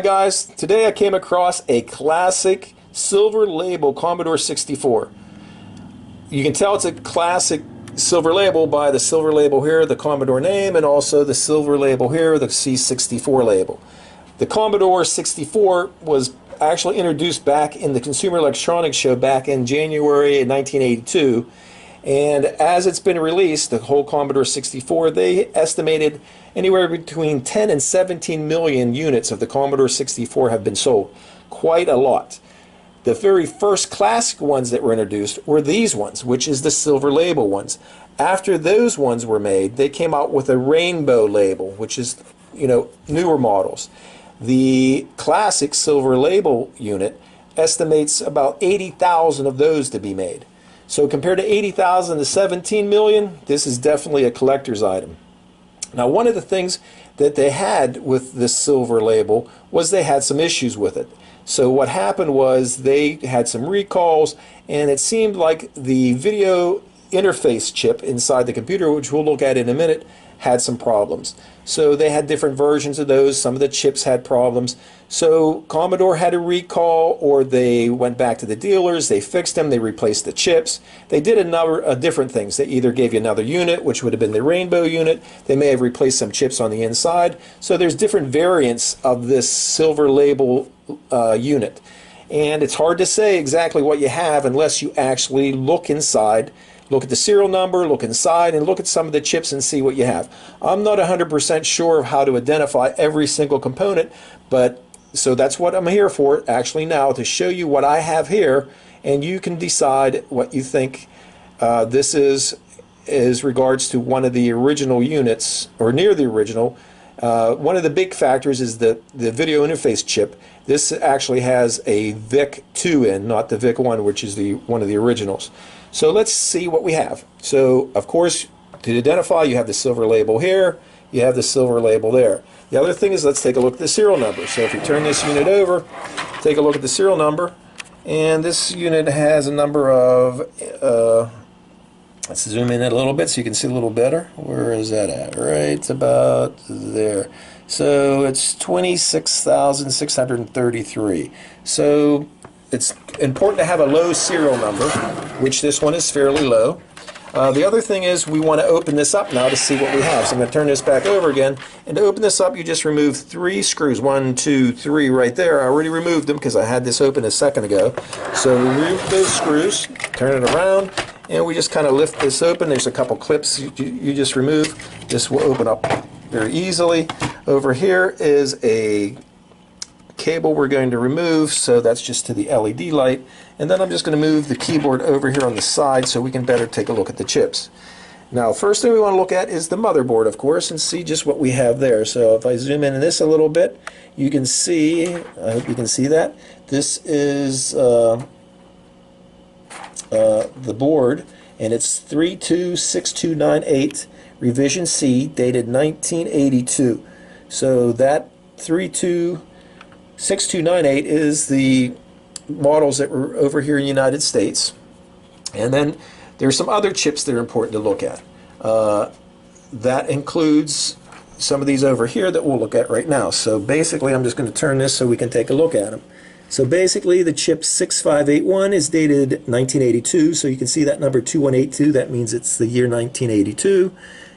Guys, today I came across a classic silver label Commodore 64. You can tell it's a classic silver label by the silver label here, the Commodore name, and also the silver label here, the C64 label. The Commodore 64 was actually introduced back in the Consumer Electronics Show back in January of 1982. And as it's been released, the whole Commodore 64, they estimated anywhere between 10 and 17 million units of the Commodore 64 have been sold. Quite a lot. The very first classic ones that were introduced were these ones, which is the silver label ones. After those ones were made, they came out with a rainbow label, which is, newer models. The classic silver label unit estimates about 80,000 of those to be made. So compared to 80,000 to 17 million, this is definitely a collector's item. Now, one of the things that they had with this silver label was they had some issues with it. So what happened was they had some recalls, and it seemed like the video interface chip inside the computer, which we'll look at in a minute, had some problems. So they had different versions of those. Some of the chips had problems. So Commodore had a recall, or they went back to the dealers, they fixed them, they replaced the chips. They did a number of different things. They either gave you another unit, which would have been the rainbow unit. They may have replaced some chips on the inside. So there's different variants of this silver label unit. And it's hard to say exactly what you have unless you actually look inside. Look at the serial number, look inside, and look at some of the chips and see what you have. I'm not 100% sure of how to identify every single component, but so that's what I'm here for actually now, to show you what I have here, and you can decide what you think this is as regards to one of the original units, or near the original. One of the big factors is the video interface chip. This actually has a VIC-2 in, not the VIC-1, which is one of the originals. So let's see what we have. So, of course, to identify, you have the silver label here, you have the silver label there. The other thing is, let's take a look at the serial number. So if you turn this unit over, take a look at the serial number, and this unit has a number of, let's zoom in a little bit so you can see a little better. Where is that at? Right about there. So it's 26,633. So it's important to have a low serial number, which this one is fairly low. The other thing is, we want to open this up now to see what we have. So I'm going to turn this back over again. And to open this up, you just remove 3 screws. 1, 2, 3 right there. I already removed them because I had this open a second ago. So remove those screws, turn it around, and we just kind of lift this open. There's a couple clips you just remove. This will open up very easily. Over here is a cable we're going to remove, so that's just to the LED light. And then I'm just going to move the keyboard over here on the side so we can better take a look at the chips. Now, first thing we want to look at is the motherboard, of course, and see just what we have there. So if I zoom in this a little bit, you can see, I hope you can see that, this is the board, and it's 326298 revision C, dated 1982. So that 326298 is the models that were over here in the United States. And then there's some other chips that are important to look at. That includes some of these over here that we'll look at right now. So basically, I'm just going to turn this so we can take a look at them. So basically, the chip 6581 is dated 1982, so you can see that number 2182, that means it's the year 1982.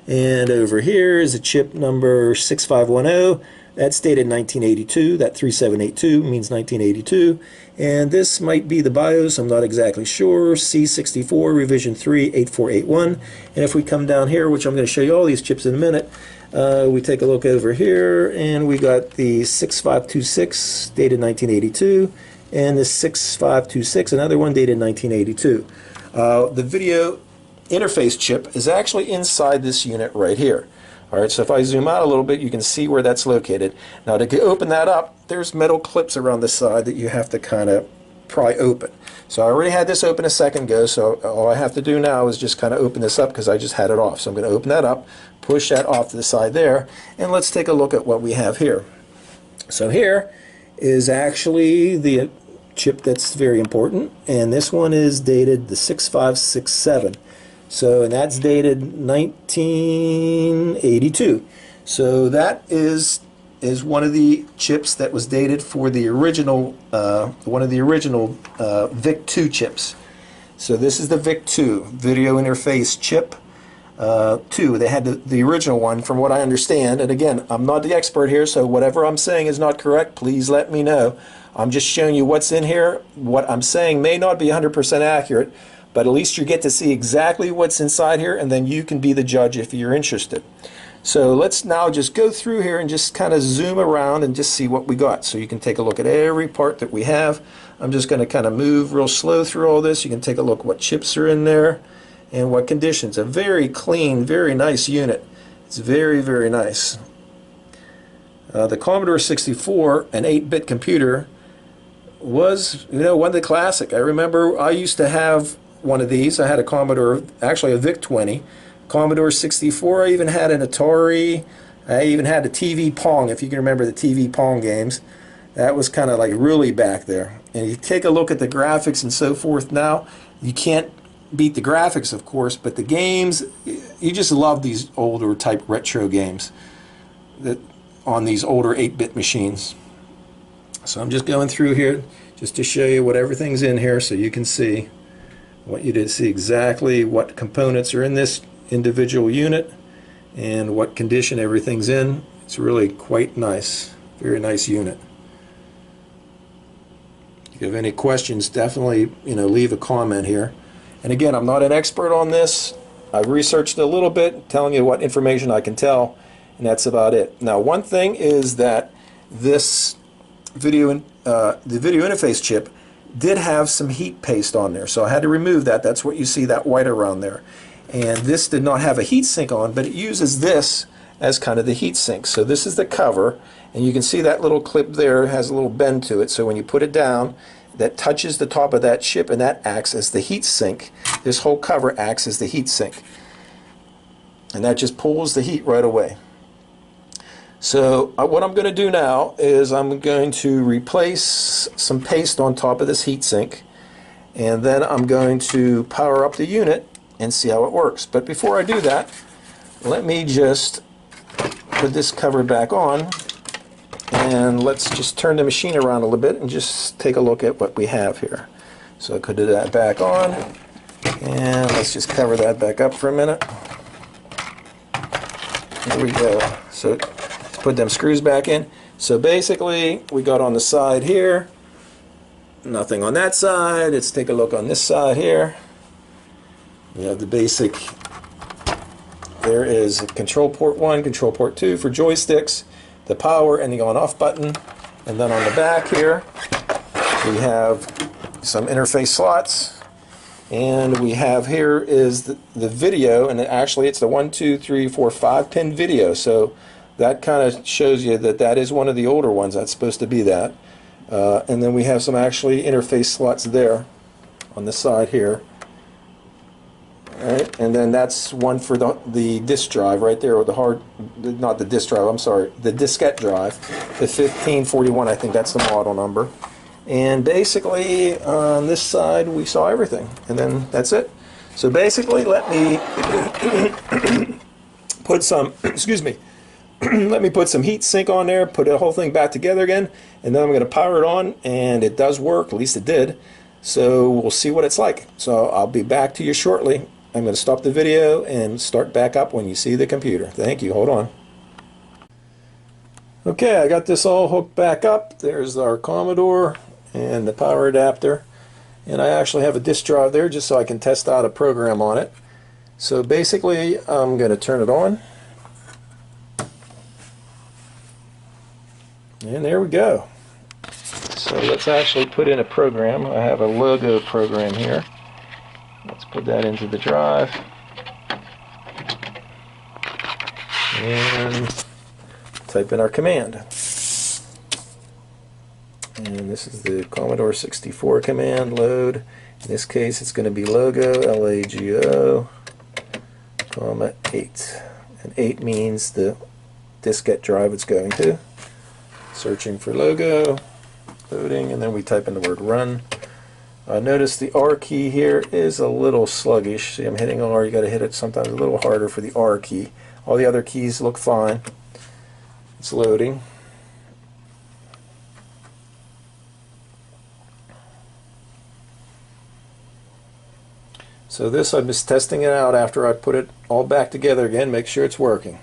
And over here is a chip number 6510, that's dated 1982, that 3782 means 1982. And this might be the BIOS, I'm not exactly sure, C64 revision 3 8481. And if we come down here, which I'm going to show you all these chips in a minute, we take a look over here, and we got the 6526 dated 1982, and the 6526, another one dated 1982. The video interface chip is actually inside this unit right here. Alright, so if I zoom out a little bit, you can see where that's located. Now to open that up, there's metal clips around the side that you have to kind of pry open. So I already had this open a second ago, so all I have to do now is just kind of open this up because I just had it off. So I'm going to open that up, push that off to the side there, and let's take a look at what we have here. So here is actually the chip that's very important, and this one is dated the 6567. So, and that's dated 1982. So that is is one of the chips that was dated for the original, one of the original VIC-2 chips. So this is the VIC-2, Video Interface Chip 2. They had the original one, from what I understand. And again, I'm not the expert here, so whatever I'm saying is not correct, please let me know. I'm just showing you what's in here. What I'm saying may not be 100% accurate, but at least you get to see exactly what's inside here, and then you can be the judge if you're interested. So let's now just go through here and just kind of zoom around and just see what we got. So you can take a look at every part that we have. I'm just going to kind of move real slow through all this. You can take a look what chips are in there and what conditions. A very clean, very nice unit. It's very, very nice. The Commodore 64, an 8-bit computer, was, you know, one of the classic. I remember I used to have one of these. I had a Commodore, actually a VIC-20. Commodore 64, I even had an Atari, I even had a TV Pong, if you can remember the TV Pong games. That was kind of like really back there. And you take a look at the graphics and so forth now, you can't beat the graphics, of course, but the games, you just love these older type retro games that on these older 8-bit machines. So I'm just going through here just to show you what everything's in here so you can see. I want you to see exactly what components are in this individual unit and what condition everything's in. It's really quite nice. Very nice unit. If you have any questions, definitely, you know, leave a comment here. And again, I'm not an expert on this. I've researched a little bit, telling you what information I can tell, and that's about it. Now, one thing is that this the video interface chip did have some heat paste on there, so I had to remove that. That's what you see, that white around there. And this did not have a heat sink on, but it uses this as kind of the heat sink. So this is the cover, and you can see that little clip there has a little bend to it, so when you put it down, that touches the top of that chip, and that acts as the heat sink. This whole cover acts as the heat sink, and that just pulls the heat right away. So what I'm going to do now is I'm going to replace some paste on top of this heat sink, and then I'm going to power up the unit and see how it works. But before I do that, let me just put this cover back on, and let's just turn the machine around a little bit and just take a look at what we have here. So I could do that back on, and let's just cover that back up for a minute. There we go. So let's put them screws back in. So basically we got on the side here, nothing on that side. Let's take a look on this side here. We have the basic, there is control port 1, control port 2 for joysticks, the power and the on-off button. And then on the back here, we have some interface slots. And we have here is the video, and actually it's the 1, 2, 3, 4, 5 pin video. So that kind of shows you that that is one of the older ones. That's supposed to be that. And then we have some actually interface slots there on the side here. Right, and then that's one for the disk drive right there, or not the disk drive, I'm sorry, the diskette drive, the 1541, I think that's the model number. And basically on this side we saw everything, and then that's it. So basically let me put some, excuse me, let me put some heat sink on there, put the whole thing back together again, and then I'm going to power it on, and it does work, at least it did. So we'll see what it's like. So I'll be back to you shortly. I'm going to stop the video and start back up when you see the computer. Thank you. Hold on. Okay, I got this all hooked back up. There's our Commodore and the power adapter. And I actually have a disk drive there just so I can test out a program on it. So basically, I'm going to turn it on. And there we go. So let's actually put in a program. I have a logo program here. Let's put that into the drive. And type in our command. And this is the Commodore 64 command, load. In this case it's going to be logo, LAGO, comma 8. And 8 means the diskette drive it's going to. Searching for logo, loading, and then we type in the word run. Notice the R key here is a little sluggish. See, I'm hitting R. You got to hit it sometimes a little harder for the R key. All the other keys look fine. It's loading. So this, I'm just testing it out after I put it all back together again, make sure it's working.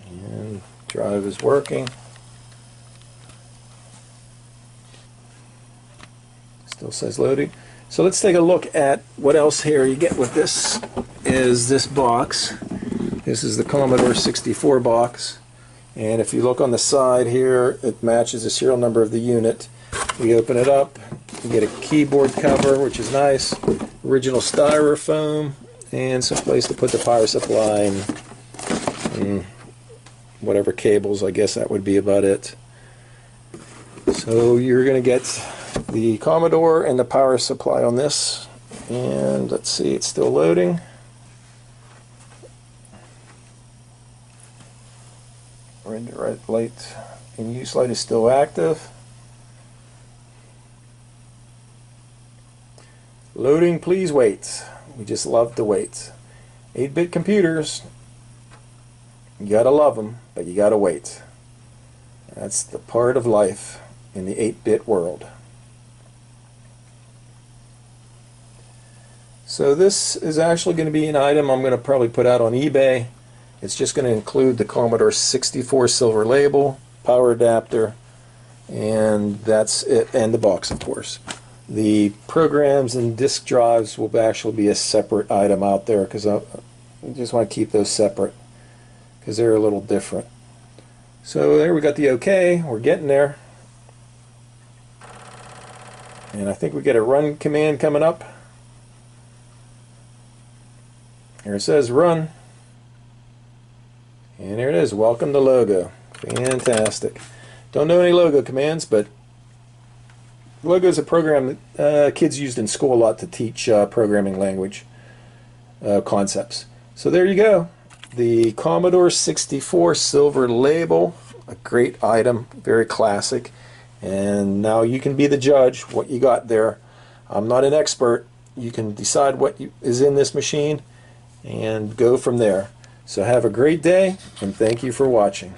And drive is working. Still says loading. So let's take a look at what else here you get with this. Is this box. This is the Commodore 64 box, and if you look on the side here, it matches the serial number of the unit. We open it up, you get a keyboard cover, which is nice, original styrofoam, and some place to put the power supply and whatever cables. I guess that would be about it. So you're going to get the Commodore and the power supply on this, and let's see, it's still loading. Render red light in use light is still active. Loading, please wait. We just love to wait. 8-bit computers, you gotta love them, but you gotta wait. That's the part of life in the 8-bit world. So this is actually going to be an item I'm going to probably put out on eBay. It's just going to include the Commodore 64 silver label, power adapter, and that's it, and the box, of course. The programs and disk drives will actually be a separate item out there, because I just want to keep those separate because they're a little different. So there we got the OK. We're getting there. And I think we get a run command coming up. Here it says run. And there it is. Welcome to Logo. Fantastic. Don't know any logo commands, but Logo is a program that kids used in school a lot to teach programming language concepts. So there you go. The Commodore 64 silver label, a great item, very classic. And now you can be the judge what you got there. I'm not an expert. You can decide what is in this machine and go from there. So have a great day, and thank you for watching.